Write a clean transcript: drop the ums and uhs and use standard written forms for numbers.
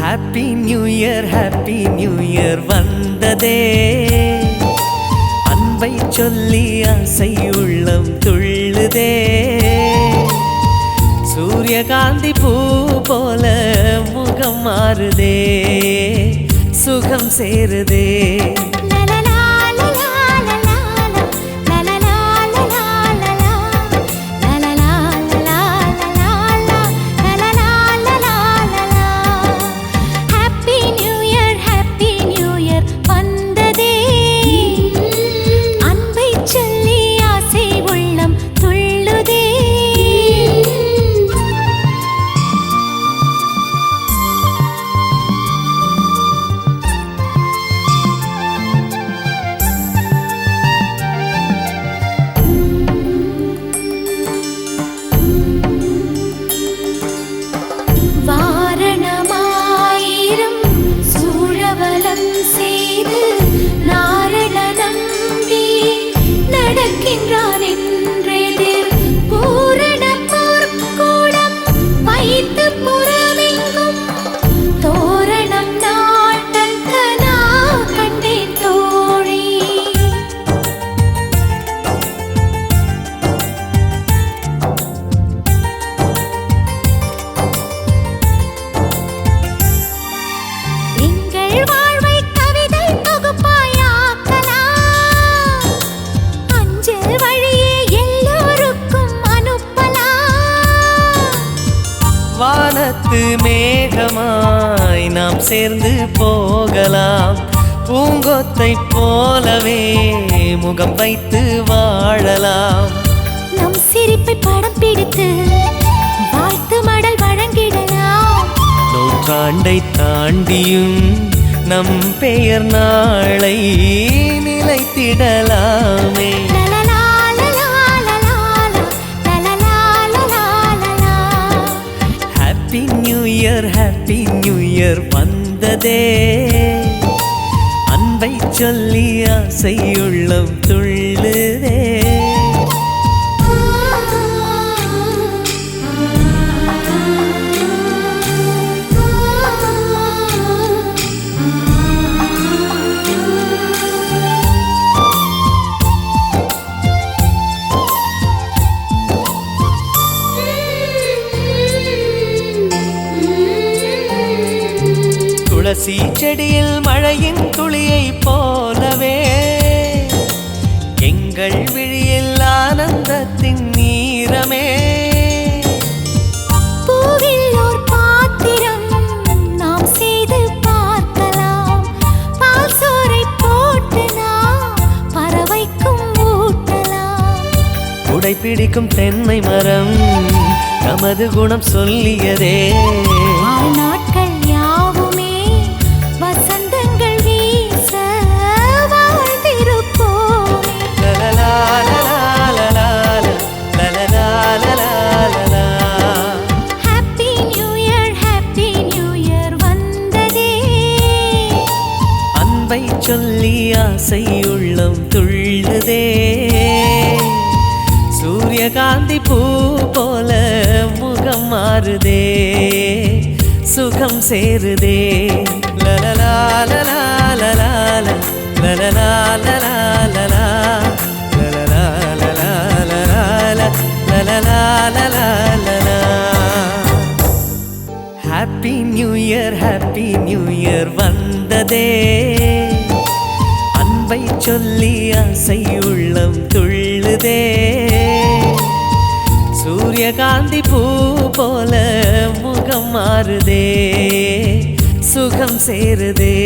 Happy new year வந்ததே, அன்பை சொல்லி ஆசை உள்ளம் துள்ளுதே. சூரியகாந்தி பூ போல முகம் மாறுதே, சுகம் சேருதே. வானத்து மேகமாய் நாம் சேர்ந்து போகலாம், பூங்கொத்தை போலவே முகம் வைத்து வாழலாம். நம் சிரிப்பை படம் பிடித்து வாழ்த்து மடல் வழங்கிடலாம். நூற்றாண்டை தாண்டியும் நம் பெயர் நாளை நிலைத்திடலாமே. ஹாப்பி நியூ இயர் வந்ததே, அன்பை சொல்லி ஆசை உள்ளம் துள்ளுதே. துளசி செடியில் மழையின் துளியை போலவே எங்கள் விழியில் ஆனந்தத்தின் நீரமே. பூவில் ஓர் பாத்திரம் நாம் செய்து பார்க்கலாம், பால் சோறை போட்டு நாம் பறவைக்கும் ஊட்டலாம். உடை பிடிக்கும் தென்னை மரம் நமது குணம் சொல்லியதே. நாட்கள் யாவுமே வசந்தங்கள் வீச வாழ்ந்திருப்போமே. ஹாப்பி நியூ இயர் வந்ததே, அன்பை சொல்லி ஆசை உள்ளம் துள்ளுதே. சூரியகாந்தி பூ போல முகம் மாறுதே, சுகம் சேருதே. ஹாப்பி நியூ இயர் வந்ததே, அன்பை சொல்லி ஆசை உள்ளம் துள்ளுதே. சூரியகாந்தி பூ போல முகம் மாறுதே, சுகம் சேருதே.